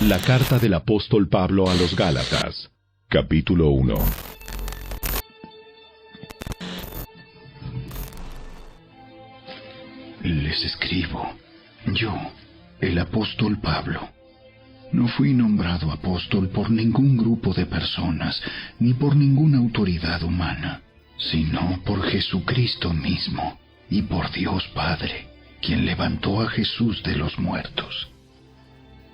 La carta del apóstol Pablo a los Gálatas, capítulo 1. Les escribo, yo, el apóstol Pablo. No fui nombrado apóstol por ningún grupo de personas, ni por ninguna autoridad humana, sino por Jesucristo mismo, y por Dios Padre, quien levantó a Jesús de los muertos.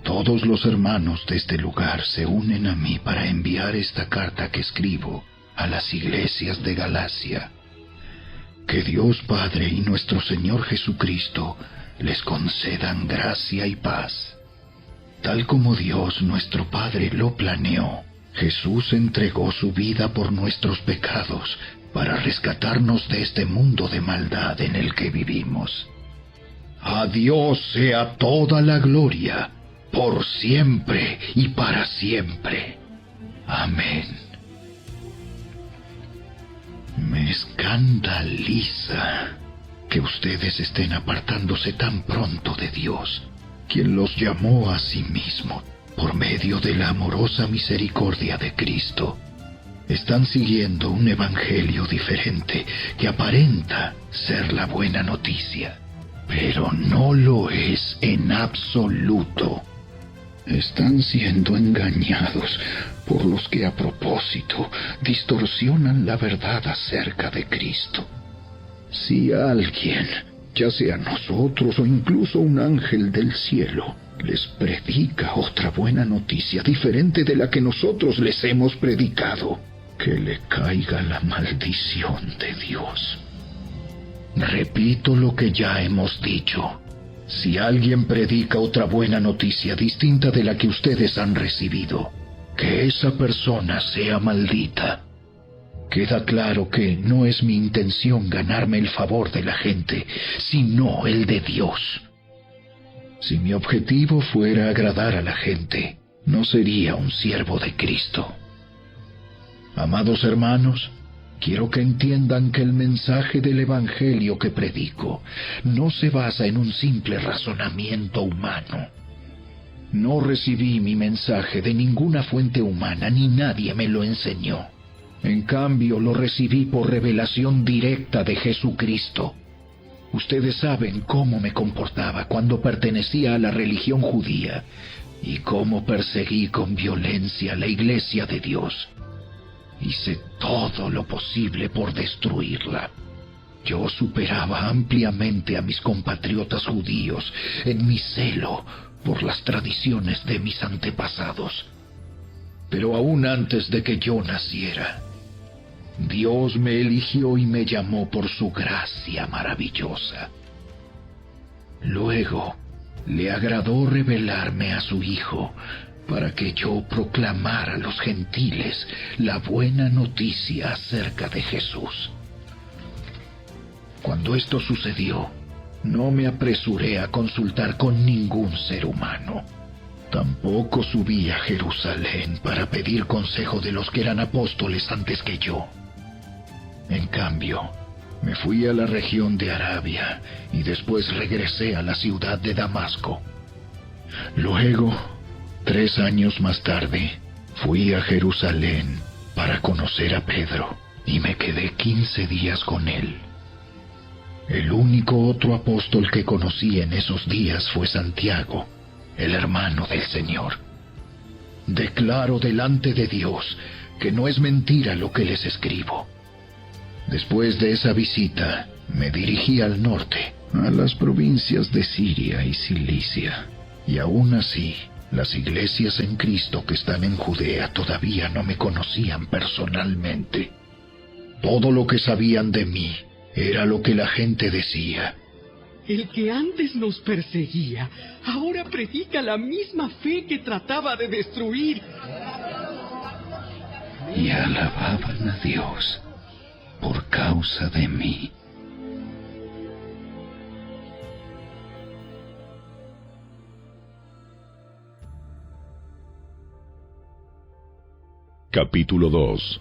Todos los hermanos de este lugar se unen a mí para enviar esta carta que escribo a las iglesias de Galacia. Que Dios Padre y nuestro Señor Jesucristo les concedan gracia y paz. Tal como Dios nuestro Padre lo planeó, Jesús entregó su vida por nuestros pecados para rescatarnos de este mundo de maldad en el que vivimos. A Dios sea toda la gloria, por siempre y para siempre. Amén. Me escandaliza que ustedes estén apartándose tan pronto de Dios, quien los llamó a sí mismo por medio de la amorosa misericordia de Cristo. Están siguiendo un evangelio diferente que aparenta ser la buena noticia, pero no lo es en absoluto. Están siendo engañados por los que a propósito distorsionan la verdad acerca de Cristo. Si alguien, ya sea nosotros o incluso un ángel del cielo, les predica otra buena noticia diferente de la que nosotros les hemos predicado, que le caiga la maldición de Dios. Repito lo que ya hemos dicho. Si alguien predica otra buena noticia distinta de la que ustedes han recibido, que esa persona sea maldita. Queda claro que no es mi intención ganarme el favor de la gente, sino el de Dios. Si mi objetivo fuera agradar a la gente, no sería un siervo de Cristo. Amados hermanos, quiero que entiendan que el mensaje del Evangelio que predico no se basa en un simple razonamiento humano. No recibí mi mensaje de ninguna fuente humana, ni nadie me lo enseñó. En cambio, lo recibí por revelación directa de Jesucristo. Ustedes saben cómo me comportaba cuando pertenecía a la religión judía y cómo perseguí con violencia a la iglesia de Dios. Hice todo lo posible por destruirla. Yo superaba ampliamente a mis compatriotas judíos en mi celo por las tradiciones de mis antepasados. Pero aún antes de que yo naciera, Dios me eligió y me llamó por su gracia maravillosa. Luego, le agradó revelarme a su Hijo para que yo proclamara a los gentiles la buena noticia acerca de Jesús. Cuando esto sucedió, no me apresuré a consultar con ningún ser humano. Tampoco subí a Jerusalén para pedir consejo de los que eran apóstoles antes que yo. En cambio, me fui a la región de Arabia y después regresé a la ciudad de Damasco. Luego, 3 años más tarde, fui a Jerusalén para conocer a Pedro y me quedé 15 días con él. El único otro apóstol que conocí en esos días fue Santiago, el hermano del Señor. Declaro delante de Dios que no es mentira lo que les escribo. Después de esa visita, me dirigí al norte, a las provincias de Siria y Cilicia, y aún así, las iglesias en Cristo que están en Judea todavía no me conocían personalmente. Todo lo que sabían de mí era lo que la gente decía. El que antes nos perseguía, ahora predica la misma fe que trataba de destruir. Y alababan a Dios por causa de mí. Capítulo 2.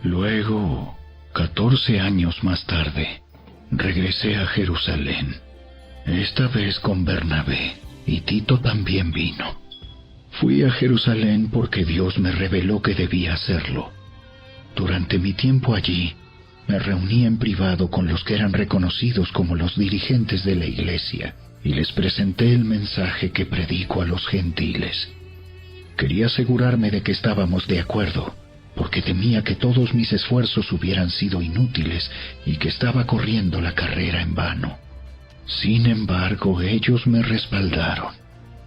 Luego, 14 años más tarde, regresé a Jerusalén. esta vez con Bernabé, y Tito también vino. Fui a Jerusalén porque Dios me reveló que debía hacerlo. Durante mi tiempo allí, me reuní en privado con los que eran reconocidos como los dirigentes de la iglesia y les presenté el mensaje que predico a los gentiles. Quería asegurarme de que estábamos de acuerdo, porque temía que todos mis esfuerzos hubieran sido inútiles y que estaba corriendo la carrera en vano. Sin embargo, ellos me respaldaron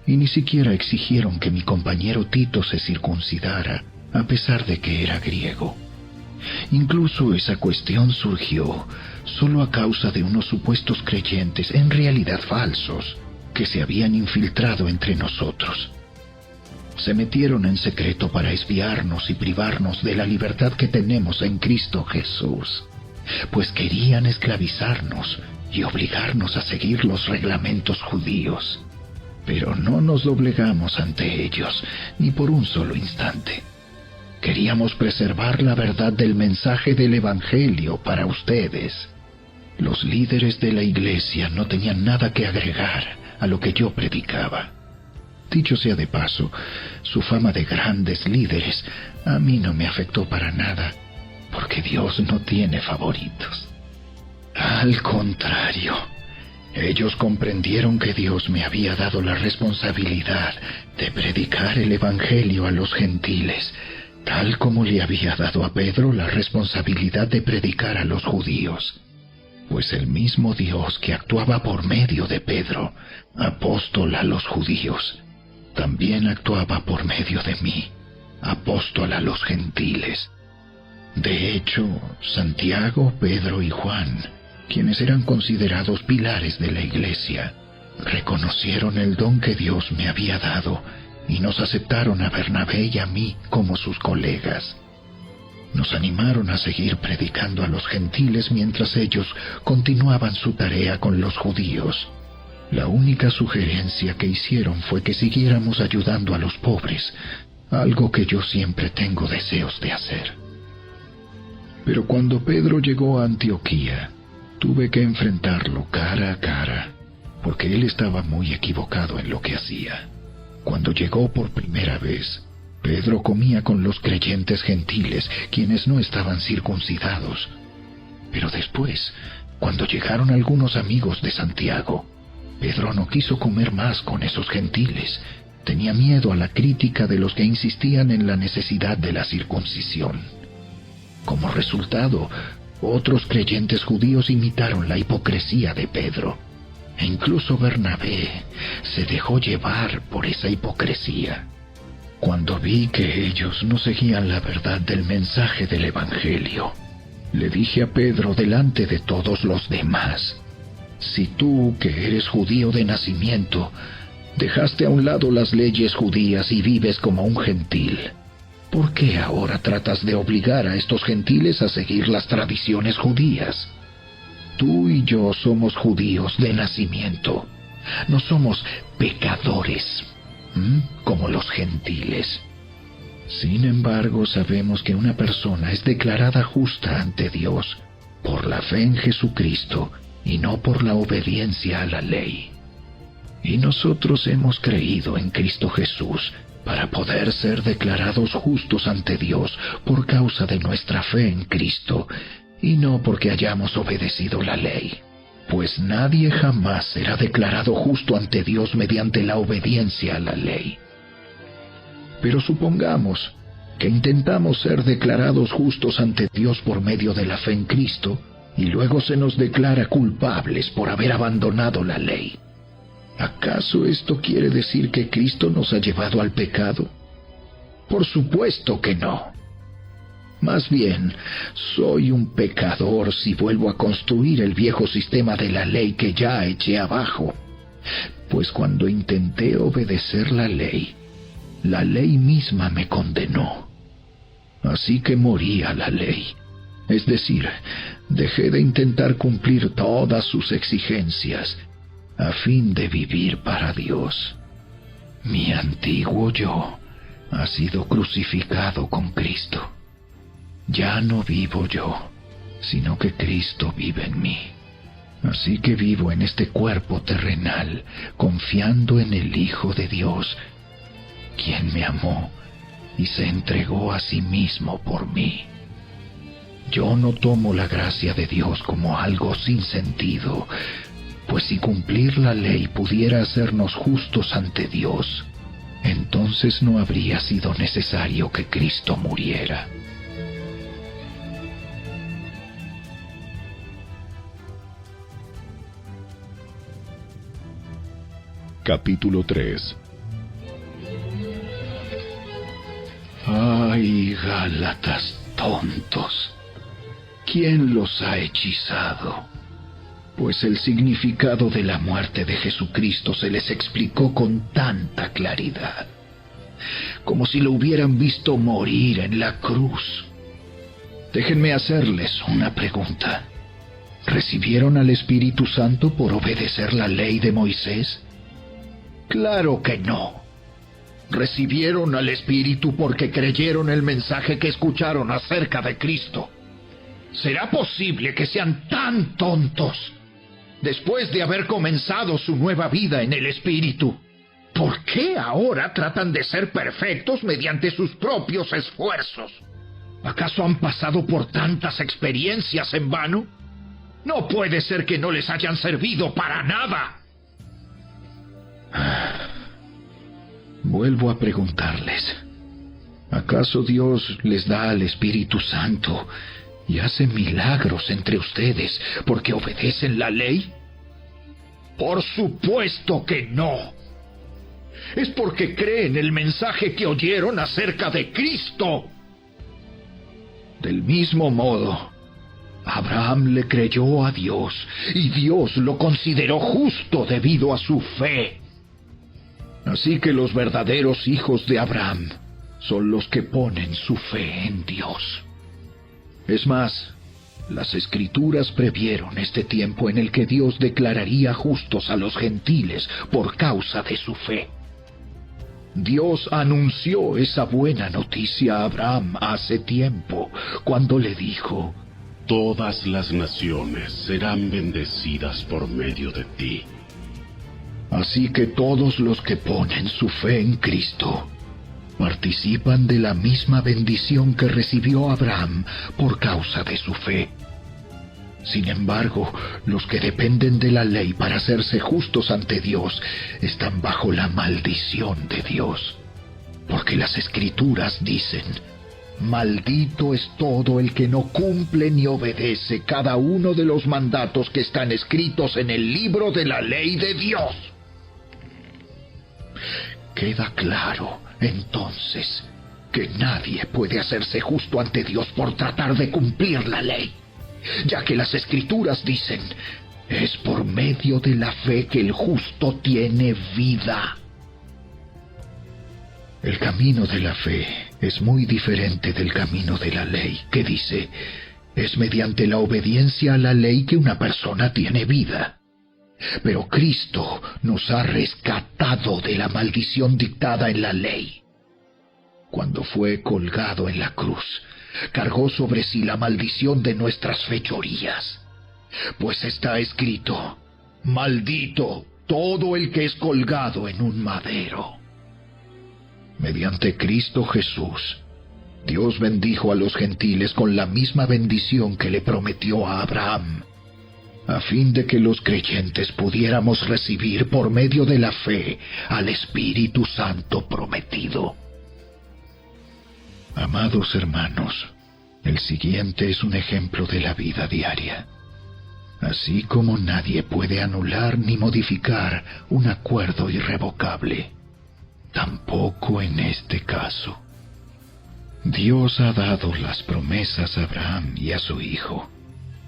y ni siquiera exigieron que mi compañero Tito se circuncidara, a pesar de que era griego. Incluso esa cuestión surgió solo a causa de unos supuestos creyentes, en realidad falsos, que se habían infiltrado entre nosotros. Se metieron en secreto para espiarnos y privarnos de la libertad que tenemos en Cristo Jesús, pues querían esclavizarnos y obligarnos a seguir los reglamentos judíos. Pero no nos doblegamos ante ellos, ni por un solo instante. Queríamos preservar la verdad del mensaje del Evangelio para ustedes. Los líderes de la iglesia no tenían nada que agregar a lo que yo predicaba. Dicho sea de paso, su fama de grandes líderes a mí no me afectó para nada, porque Dios no tiene favoritos. Al contrario, ellos comprendieron que Dios me había dado la responsabilidad de predicar el Evangelio a los gentiles, tal como le había dado a Pedro la responsabilidad de predicar a los judíos. Pues el mismo Dios que actuaba por medio de Pedro, apóstol a los judíos, también actuaba por medio de mí, apóstol a los gentiles. De hecho, Santiago, Pedro y Juan, quienes eran considerados pilares de la iglesia, reconocieron el don que Dios me había dado y nos aceptaron a Bernabé y a mí como sus colegas. Nos animaron a seguir predicando a los gentiles mientras ellos continuaban su tarea con los judíos. La única sugerencia que hicieron fue que siguiéramos ayudando a los pobres, algo que yo siempre tengo deseos de hacer. Pero cuando Pedro llegó a Antioquía, tuve que enfrentarlo cara a cara, porque él estaba muy equivocado en lo que hacía. Cuando llegó por primera vez, Pedro comía con los creyentes gentiles, quienes no estaban circuncidados. Pero después, cuando llegaron algunos amigos de Santiago, Pedro no quiso comer más con esos gentiles. Tenía miedo a la crítica de los que insistían en la necesidad de la circuncisión. Como resultado, otros creyentes judíos imitaron la hipocresía de Pedro. E incluso Bernabé se dejó llevar por esa hipocresía. Cuando vi que ellos no seguían la verdad del mensaje del Evangelio, le dije a Pedro delante de todos los demás: si tú, que eres judío de nacimiento, dejaste a un lado las leyes judías y vives como un gentil, ¿por qué ahora tratas de obligar a estos gentiles a seguir las tradiciones judías? Tú y yo somos judíos de nacimiento. No somos pecadores, como los gentiles. Sin embargo, sabemos que una persona es declarada justa ante Dios por la fe en Jesucristo y no por la obediencia a la ley. Y nosotros hemos creído en Cristo Jesús para poder ser declarados justos ante Dios por causa de nuestra fe en Cristo, y no porque hayamos obedecido la ley. Pues nadie jamás será declarado justo ante Dios mediante la obediencia a la ley. Pero supongamos que intentamos ser declarados justos ante Dios por medio de la fe en Cristo, y luego se nos declara culpables por haber abandonado la ley. ¿Acaso esto quiere decir que Cristo nos ha llevado al pecado? Por supuesto que no. Más bien, soy un pecador si vuelvo a construir el viejo sistema de la ley que ya eché abajo. Pues cuando intenté obedecer la ley misma me condenó. Así que morí a la ley. Es decir, dejé de intentar cumplir todas sus exigencias a fin de vivir para Dios. Mi antiguo yo ha sido crucificado con Cristo. Ya no vivo yo, sino que Cristo vive en mí. Así que vivo en este cuerpo terrenal, confiando en el Hijo de Dios, quien me amó y se entregó a sí mismo por mí. Yo no tomo la gracia de Dios como algo sin sentido, pues si cumplir la ley pudiera hacernos justos ante Dios, entonces no habría sido necesario que Cristo muriera. Capítulo 3. ¡Ay, Gálatas tontos! ¿Quién los ha hechizado? Pues el significado de la muerte de Jesucristo se les explicó con tanta claridad, como si lo hubieran visto morir en la cruz. Déjenme hacerles una pregunta. ¿Recibieron al Espíritu Santo por obedecer la ley de Moisés? Claro que no. Recibieron al Espíritu porque creyeron el mensaje que escucharon acerca de Cristo. ¿Será posible que sean tan tontos después de haber comenzado su nueva vida en el Espíritu? ¿Por qué ahora tratan de ser perfectos mediante sus propios esfuerzos? ¿Acaso han pasado por tantas experiencias en vano? No puede ser que no les hayan servido para nada. Vuelvo a preguntarles, ¿acaso Dios les da al Espíritu Santo y hace milagros entre ustedes porque obedecen la ley? Por supuesto que no. Es porque creen el mensaje que oyeron acerca de Cristo. Del mismo modo, Abraham le creyó a Dios y Dios lo consideró justo debido a su fe. Así que los verdaderos hijos de Abraham son los que ponen su fe en Dios. Es más, las Escrituras previeron este tiempo en el que Dios declararía justos a los gentiles por causa de su fe. Dios anunció esa buena noticia a Abraham hace tiempo, cuando le dijo: todas las naciones serán bendecidas por medio de ti. Así que todos los que ponen su fe en Cristo participan de la misma bendición que recibió Abraham por causa de su fe. Sin embargo, los que dependen de la ley para hacerse justos ante Dios están bajo la maldición de Dios. Porque las Escrituras dicen: maldito es todo el que no cumple ni obedece cada uno de los mandatos que están escritos en el libro de la ley de Dios. Queda claro, entonces, que nadie puede hacerse justo ante Dios por tratar de cumplir la ley, ya que las Escrituras dicen: es por medio de la fe que el justo tiene vida. El camino de la fe es muy diferente del camino de la ley, que dice: es mediante la obediencia a la ley que una persona tiene vida. Pero Cristo nos ha rescatado de la maldición dictada en la ley. Cuando fue colgado en la cruz, cargó sobre sí la maldición de nuestras fechorías. Pues está escrito: maldito todo el que es colgado en un madero. Mediante Cristo Jesús, Dios bendijo a los gentiles con la misma bendición que le prometió a Abraham, a fin de que los creyentes pudiéramos recibir por medio de la fe al Espíritu Santo prometido. Amados hermanos, el siguiente es un ejemplo de la vida diaria. Así como nadie puede anular ni modificar un acuerdo irrevocable, tampoco en este caso. Dios ha dado las promesas a Abraham y a su hijo.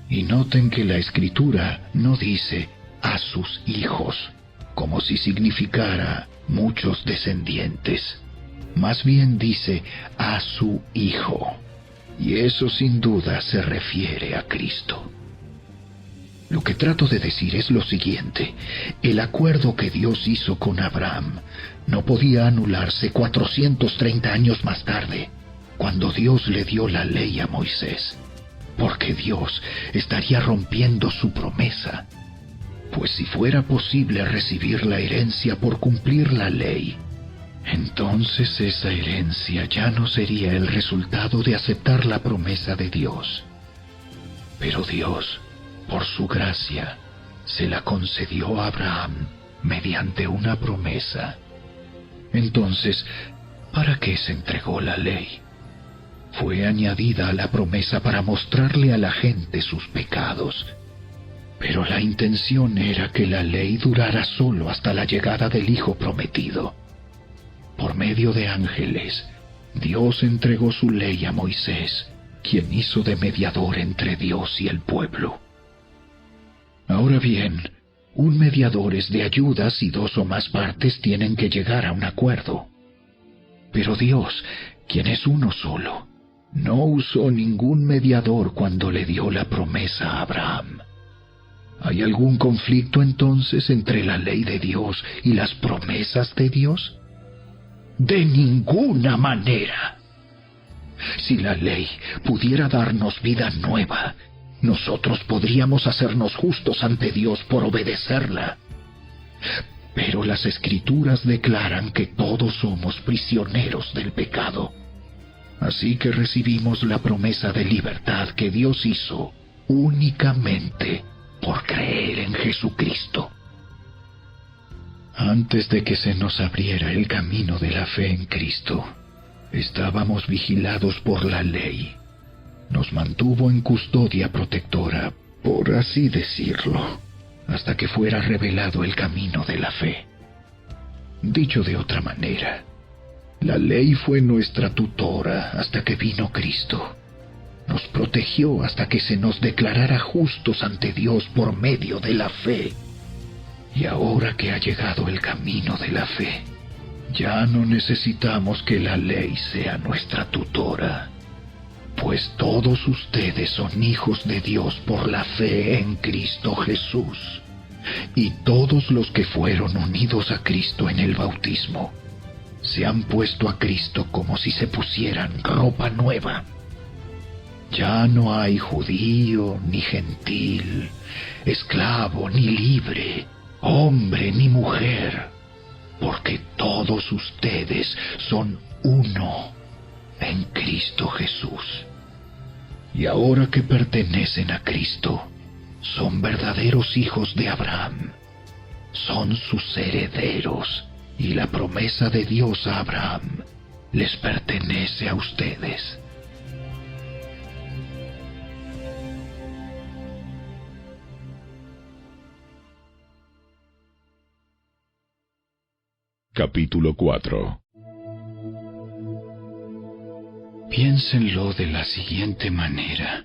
Y noten que la Escritura no dice a sus hijos, como si significara muchos descendientes. Más bien dice a su Hijo. Y eso sin duda se refiere a Cristo. Lo que trato de decir es lo siguiente: el acuerdo que Dios hizo con Abraham no podía anularse 430 años más tarde, cuando Dios le dio la ley a Moisés, porque Dios estaría rompiendo su promesa Pues si fuera posible recibir la herencia por cumplir la ley, entonces esa herencia ya no sería el resultado de aceptar la promesa de Dios. Pero Dios, por su gracia, se la concedió a Abraham mediante una promesa. Entonces, ¿para qué se entregó la ley? Fue añadida a la promesa para mostrarle a la gente sus pecados. Pero la intención era que la ley durara solo hasta la llegada del Hijo prometido. Por medio de ángeles, Dios entregó su ley a Moisés, quien hizo de mediador entre Dios y el pueblo. Ahora bien, un mediador es de ayuda si dos o más partes tienen que llegar a un acuerdo. Pero Dios, quien es uno solo, no usó ningún mediador cuando le dio la promesa a Abraham. ¿Hay algún conflicto entonces entre la ley de Dios y las promesas de Dios? De ninguna manera. Si la ley pudiera darnos vida nueva, nosotros podríamos hacernos justos ante Dios por obedecerla. Pero las Escrituras declaran que todos somos prisioneros del pecado. Así que recibimos la promesa de libertad que Dios hizo únicamente por creer en Jesucristo. Antes de que se nos abriera el camino de la fe en Cristo, estábamos vigilados por la ley. Nos mantuvo en custodia protectora, por así decirlo, hasta que fuera revelado el camino de la fe. Dicho de otra manera, la ley fue nuestra tutora hasta que vino Cristo. Nos protegió hasta que se nos declarara justos ante Dios por medio de la fe. Y ahora que ha llegado el camino de la fe, ya no necesitamos que la ley sea nuestra tutora, pues todos ustedes son hijos de Dios por la fe en Cristo Jesús. Y todos los que fueron unidos a Cristo en el bautismo se han puesto a Cristo como si se pusieran ropa nueva. Ya no hay judío ni gentil, esclavo ni libre, hombre ni mujer, porque todos ustedes son uno en Cristo Jesús. Y ahora que pertenecen a Cristo, son verdaderos hijos de Abraham, son sus herederos, y la promesa de Dios a Abraham les pertenece a ustedes. Capítulo 4. Piénsenlo de la siguiente manera.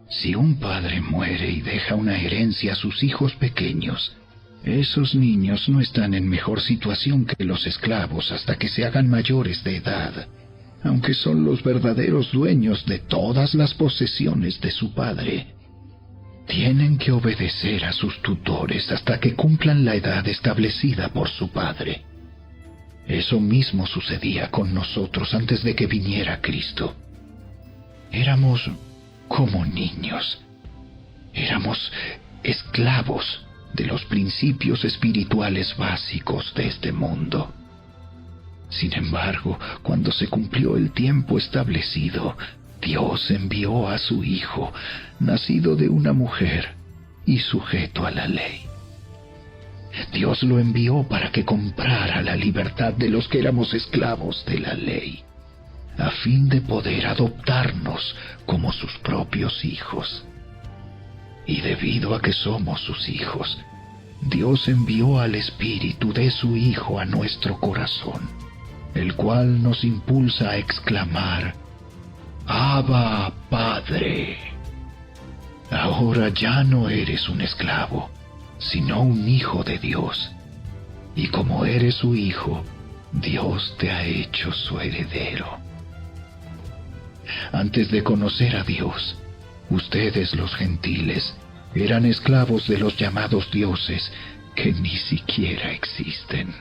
Si un padre muere y deja una herencia a sus hijos pequeños, esos niños no están en mejor situación que los esclavos hasta que se hagan mayores de edad, aunque son los verdaderos dueños de todas las posesiones de su padre. Tienen que obedecer a sus tutores hasta que cumplan la edad establecida por su padre. Eso mismo sucedía con nosotros antes de que viniera Cristo. Éramos como niños. Éramos esclavos de los principios espirituales básicos de este mundo. Sin embargo, cuando se cumplió el tiempo establecido, Dios envió a su Hijo, nacido de una mujer y sujeto a la ley. Dios lo envió para que comprara la libertad de los que éramos esclavos de la ley, a fin de poder adoptarnos como sus propios hijos. Y debido a que somos sus hijos, Dios envió al Espíritu de su Hijo a nuestro corazón, el cual nos impulsa a exclamar: Abba, Padre. Ahora ya no eres un esclavo, sino un hijo de Dios. Y como eres su hijo, Dios te ha hecho su heredero. Antes de conocer a Dios, ustedes los gentiles eran esclavos de los llamados dioses que ni siquiera existen.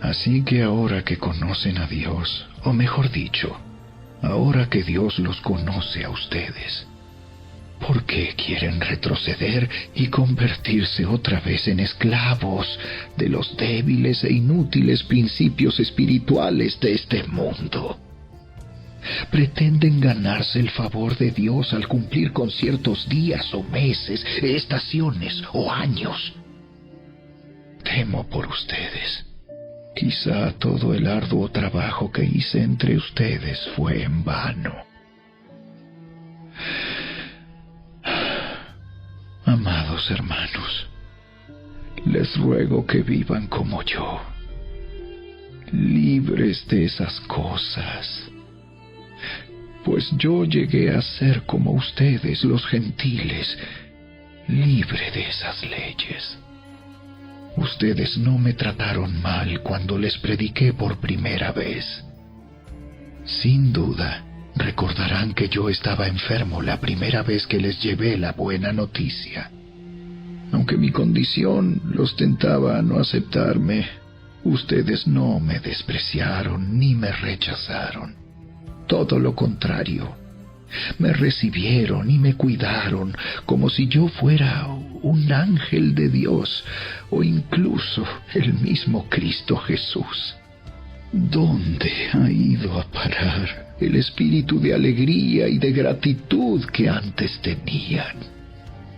Así que ahora que conocen a Dios, o mejor dicho, ahora que Dios los conoce a ustedes, ¿Por qué quieren retroceder y convertirse otra vez en esclavos de los débiles e inútiles principios espirituales de este mundo? Pretenden ganarse el favor de Dios al cumplir con ciertos días o meses, estaciones o años. Temo por ustedes. Quizá todo el arduo trabajo que hice entre ustedes fue en vano. Amados hermanos, les ruego que vivan como yo, libres de esas cosas. Pues yo llegué a ser como ustedes, los gentiles, libre de esas leyes. Ustedes no me trataron mal cuando les prediqué por primera vez. Sin duda, recordarán que yo estaba enfermo la primera vez que les llevé la buena noticia. Aunque mi condición los tentaba a no aceptarme, ustedes no me despreciaron ni me rechazaron. Todo lo contrario, me recibieron y me cuidaron como si yo fuera un ángel de Dios o incluso el mismo Cristo Jesús. ¿Dónde ha ido a parar el espíritu de alegría y de gratitud que antes tenían?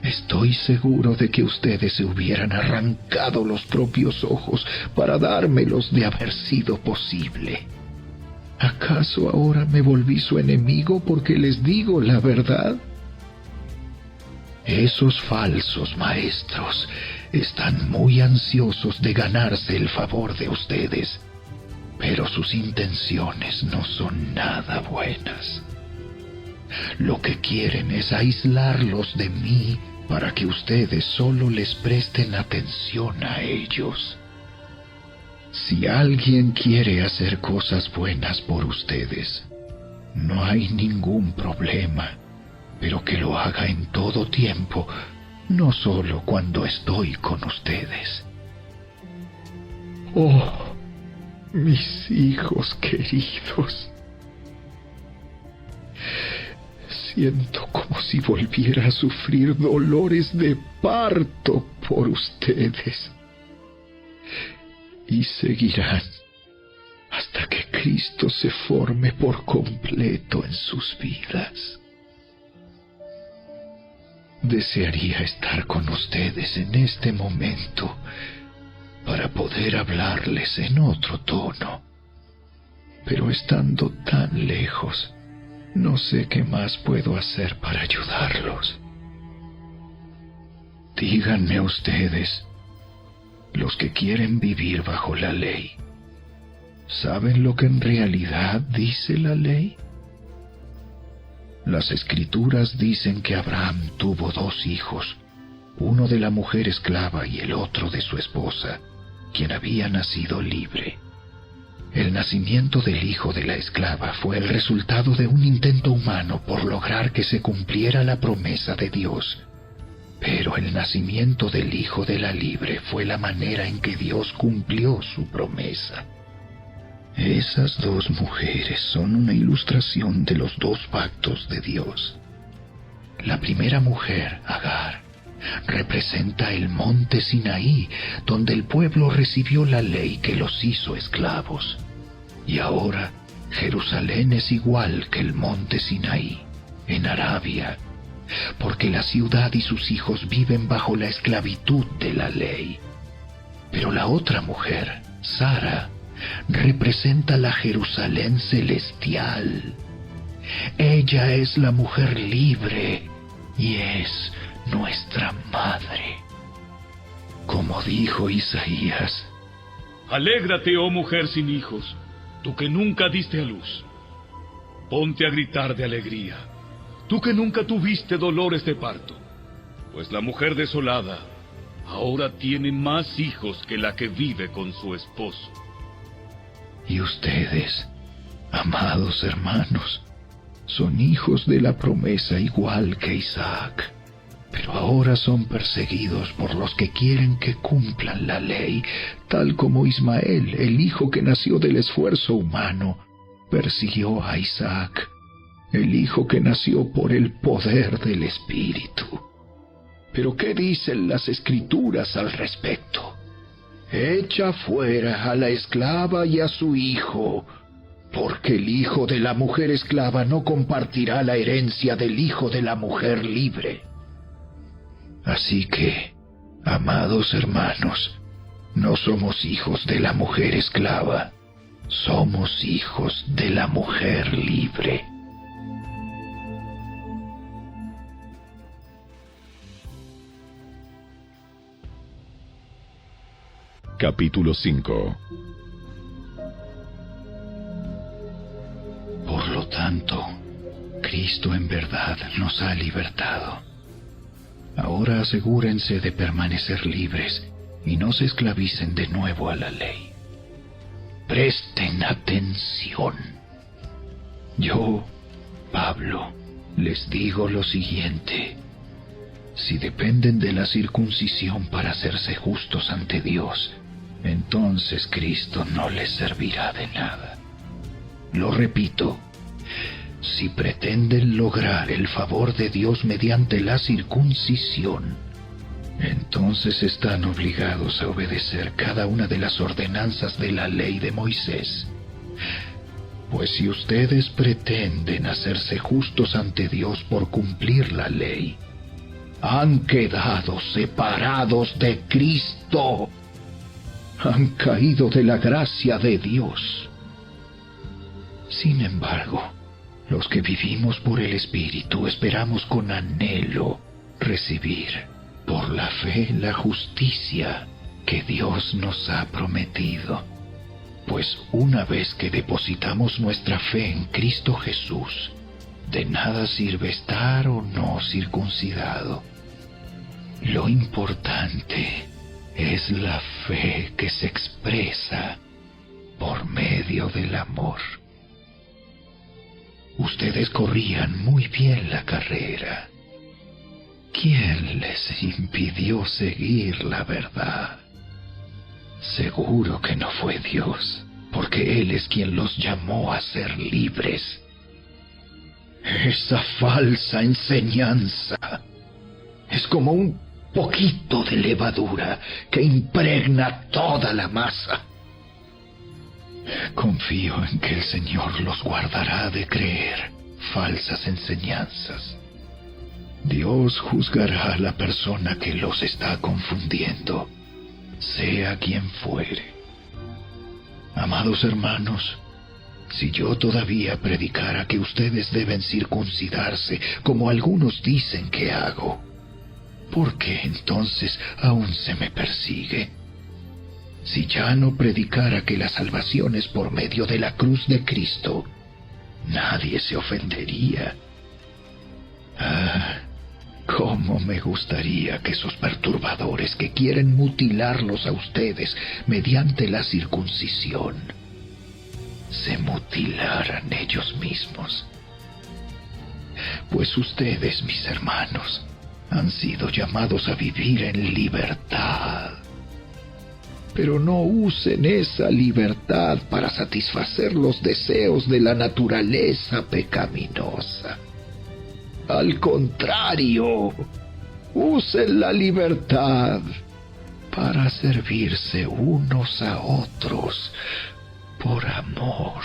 Estoy seguro de que ustedes se hubieran arrancado los propios ojos para dármelos de haber sido posible. ¿Acaso ahora me volví su enemigo porque les digo la verdad? Esos falsos maestros están muy ansiosos de ganarse el favor de ustedes, pero sus intenciones no son nada buenas. Lo que quieren es aislarlos de mí para que ustedes solo les presten atención a ellos. Si alguien quiere hacer cosas buenas por ustedes, no hay ningún problema, pero que lo haga en todo tiempo, no solo cuando estoy con ustedes. Oh, mis hijos queridos, siento como si volviera a sufrir dolores de parto por ustedes. Y seguirán hasta que Cristo se forme por completo en sus vidas. Desearía estar con ustedes en este momento para poder hablarles en otro tono, pero estando tan lejos, no sé qué más puedo hacer para ayudarlos. Díganme ustedes, los que quieren vivir bajo la ley, ¿saben lo que en realidad dice la ley? Las Escrituras dicen que Abraham tuvo 2 hijos, uno de la mujer esclava y el otro de su esposa, quien había nacido libre. El nacimiento del hijo de la esclava fue el resultado de un intento humano por lograr que se cumpliera la promesa de Dios. Pero el nacimiento del hijo de la libre fue la manera en que Dios cumplió su promesa. Esas 2 mujeres son una ilustración de los 2 pactos de Dios. La primera mujer, Agar, representa el monte Sinaí, donde el pueblo recibió la ley que los hizo esclavos. Y ahora Jerusalén es igual que el monte Sinaí, en Arabia, porque la ciudad y sus hijos viven bajo la esclavitud de la ley. Pero la otra mujer, Sara, representa la Jerusalén celestial. Ella es la mujer libre y es nuestra madre. Como dijo Isaías: Alégrate, oh mujer sin hijos, tú que nunca diste a luz. Ponte a gritar de alegría, tú que nunca tuviste dolores de parto, pues la mujer desolada ahora tiene más hijos que la que vive con su esposo. Y ustedes, amados hermanos, son hijos de la promesa igual que Isaac, pero ahora son perseguidos por los que quieren que cumplan la ley, tal como Ismael, el hijo que nació del esfuerzo humano, persiguió a Isaac el Hijo que nació por el poder del Espíritu. Pero ¿qué dicen las Escrituras al respecto? Echa fuera a la esclava y a su hijo, porque el hijo de la mujer esclava no compartirá la herencia del hijo de la mujer libre. Así que, amados hermanos, no somos hijos de la mujer esclava, somos hijos de la mujer libre. Capítulo 5. Por lo tanto, Cristo en verdad nos ha libertado. Ahora asegúrense de permanecer libres y no se esclavicen de nuevo a la ley. Presten atención. Yo, Pablo, les digo lo siguiente. Si dependen de la circuncisión para hacerse justos ante Dios, entonces Cristo no les servirá de nada. Lo repito, si pretenden lograr el favor de Dios mediante la circuncisión, entonces están obligados a obedecer cada una de las ordenanzas de la ley de Moisés. Pues si ustedes pretenden hacerse justos ante Dios por cumplir la ley, han quedado separados de Cristo. Han caído de la gracia de Dios. Sin embargo, los que vivimos por el Espíritu esperamos con anhelo recibir por la fe la justicia que Dios nos ha prometido. Pues una vez que depositamos nuestra fe en Cristo Jesús, de nada sirve estar o no circuncidado. Lo importante es la fe que se expresa por medio del amor. Ustedes corrían muy bien la carrera. ¿Quién les impidió seguir la verdad? Seguro que no fue Dios, porque Él es quien los llamó a ser libres. Esa falsa enseñanza es como un poquito de levadura que impregna toda la masa. Confío en que el Señor los guardará de creer falsas enseñanzas. Dios juzgará a la persona que los está confundiendo, sea quien fuere. Amados hermanos, si yo todavía predicara que ustedes deben circuncidarse, como algunos dicen que hago, ¿por qué entonces aún se me persigue? Si ya no predicara que la salvación es por medio de la cruz de Cristo, nadie se ofendería. Ah, cómo me gustaría que esos perturbadores que quieren mutilarlos a ustedes mediante la circuncisión se mutilaran ellos mismos. Pues ustedes, mis hermanos, han sido llamados a vivir en libertad. Pero no usen esa libertad para satisfacer los deseos de la naturaleza pecaminosa. Al contrario, usen la libertad para servirse unos a otros por amor.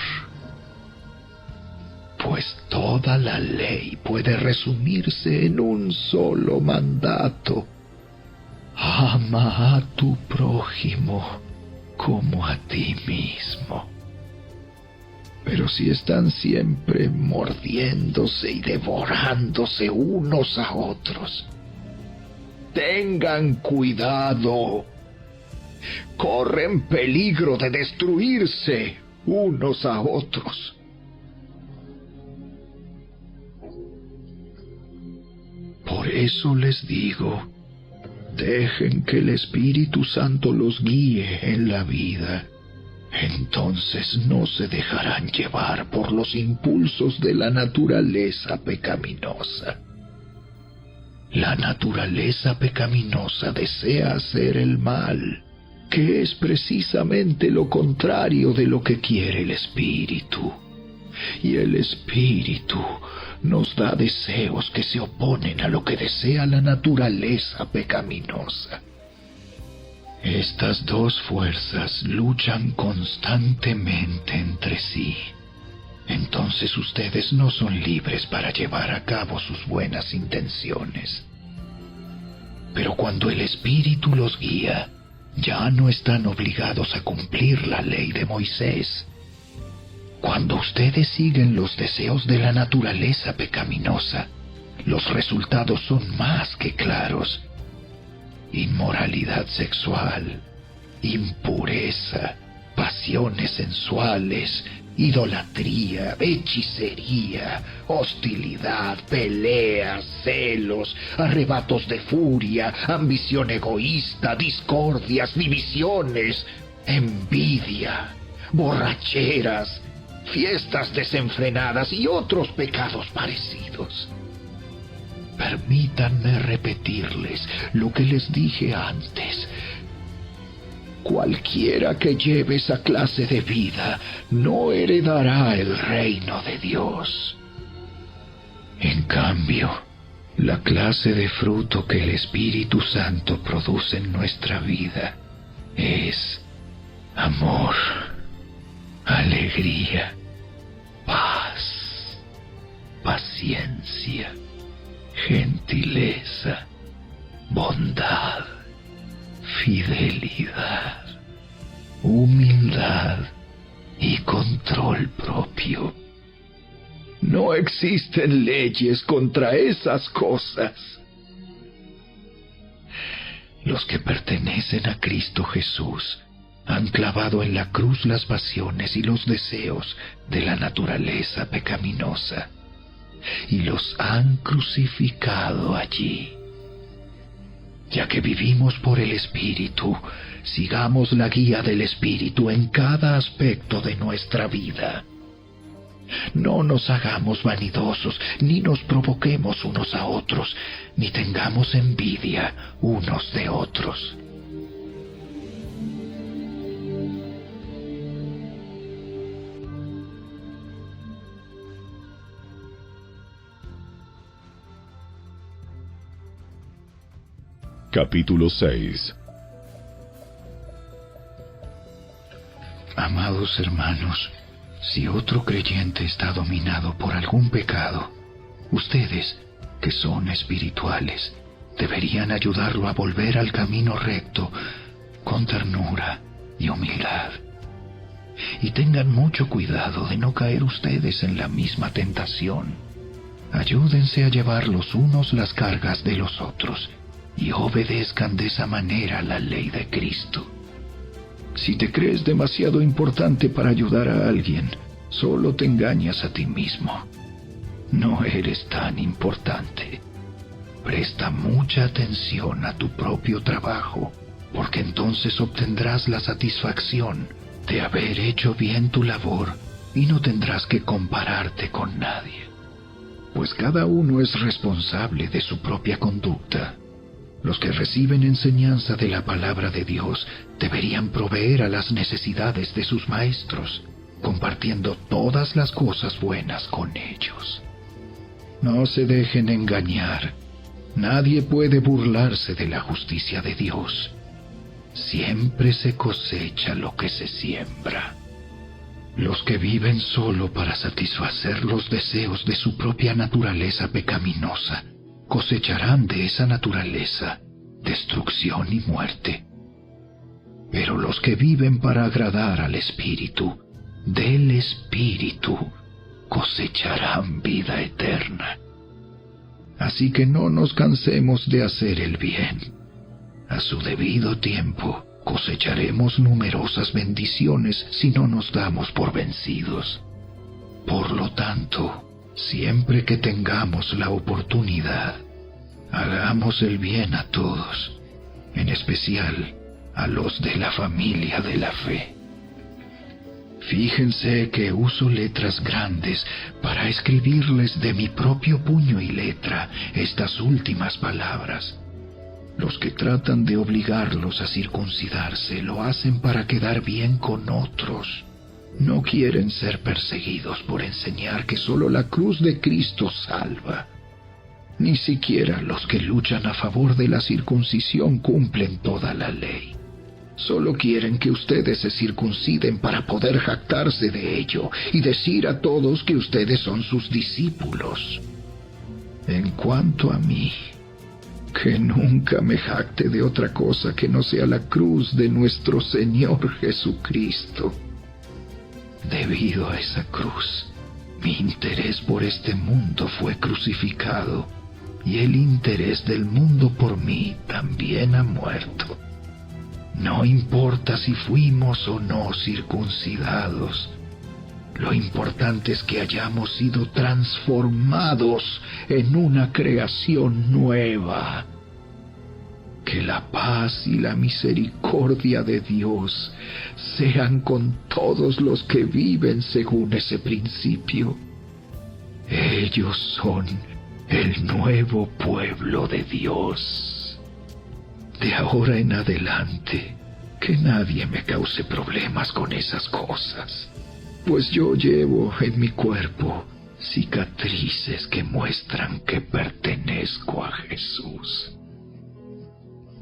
Pues toda la ley puede resumirse en un solo mandato: ama a tu prójimo como a ti mismo. Pero si están siempre mordiéndose y devorándose unos a otros, tengan cuidado. Corren peligro de destruirse unos a otros. Por eso les digo, dejen que el Espíritu Santo los guíe en la vida. Entonces no se dejarán llevar por los impulsos de la naturaleza pecaminosa. La naturaleza pecaminosa desea hacer el mal, que es precisamente lo contrario de lo que quiere el Espíritu. Y el Espíritu nos da deseos que se oponen a lo que desea la naturaleza pecaminosa. Estas dos fuerzas luchan constantemente entre sí. Entonces ustedes no son libres para llevar a cabo sus buenas intenciones. Pero cuando el Espíritu los guía, ya no están obligados a cumplir la ley de Moisés. Cuando ustedes siguen los deseos de la naturaleza pecaminosa, los resultados son más que claros. Inmoralidad sexual, impureza, pasiones sensuales, idolatría, hechicería, hostilidad, peleas, celos, arrebatos de furia, ambición egoísta, discordias, divisiones, envidia, borracheras, fiestas desenfrenadas y otros pecados parecidos. Permítanme repetirles lo que les dije antes. Cualquiera que lleve esa clase de vida no heredará el reino de Dios. En cambio, la clase de fruto que el Espíritu Santo produce en nuestra vida es amor, alegría, paz, paciencia, gentileza, bondad, fidelidad, humildad y control propio. No existen leyes contra esas cosas. Los que pertenecen a Cristo Jesús han clavado en la cruz las pasiones y los deseos de la naturaleza pecaminosa y los han crucificado allí. Ya que vivimos por el Espíritu, sigamos la guía del Espíritu en cada aspecto de nuestra vida. No nos hagamos vanidosos, ni nos provoquemos unos a otros, ni tengamos envidia unos de otros. Capítulo 6. Amados hermanos, si otro creyente está dominado por algún pecado, ustedes, que son espirituales, deberían ayudarlo a volver al camino recto con ternura y humildad. Y tengan mucho cuidado de no caer ustedes en la misma tentación. Ayúdense a llevar los unos las cargas de los otros y obedezcan de esa manera la ley de Cristo. Si te crees demasiado importante para ayudar a alguien, solo te engañas a ti mismo. No eres tan importante. Presta mucha atención a tu propio trabajo, porque entonces obtendrás la satisfacción de haber hecho bien tu labor y no tendrás que compararte con nadie. Pues cada uno es responsable de su propia conducta. Los que reciben enseñanza de la palabra de Dios deberían proveer a las necesidades de sus maestros, compartiendo todas las cosas buenas con ellos. No se dejen engañar. Nadie puede burlarse de la justicia de Dios. Siempre se cosecha lo que se siembra. Los que viven solo para satisfacer los deseos de su propia naturaleza pecaminosa cosecharán de esa naturaleza destrucción y muerte. Pero los que viven para agradar al Espíritu, del Espíritu, cosecharán vida eterna. Así que no nos cansemos de hacer el bien. A su debido tiempo cosecharemos numerosas bendiciones si no nos damos por vencidos. Por lo tanto, siempre que tengamos la oportunidad, hagamos el bien a todos, en especial a los de la familia de la fe. Fíjense que uso letras grandes para escribirles de mi propio puño y letra estas últimas palabras. Los que tratan de obligarlos a circuncidarse lo hacen para quedar bien con otros. No quieren ser perseguidos por enseñar que solo la cruz de Cristo salva. Ni siquiera los que luchan a favor de la circuncisión cumplen toda la ley. Solo quieren que ustedes se circunciden para poder jactarse de ello y decir a todos que ustedes son sus discípulos. En cuanto a mí, que nunca me jacte de otra cosa que no sea la cruz de nuestro Señor Jesucristo. Debido a esa cruz, mi interés por este mundo fue crucificado, y el interés del mundo por mí también ha muerto. No importa si fuimos o no circuncidados, lo importante es que hayamos sido transformados en una creación nueva. Que la paz y la misericordia de Dios sean con todos los que viven según ese principio. Ellos son el nuevo pueblo de Dios. De ahora en adelante, que nadie me cause problemas con esas cosas, pues yo llevo en mi cuerpo cicatrices que muestran que pertenezco a Jesús.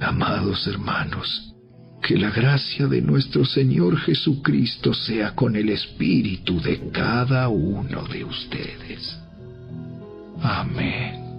Amados hermanos, que la gracia de nuestro Señor Jesucristo sea con el espíritu de cada uno de ustedes. Amén.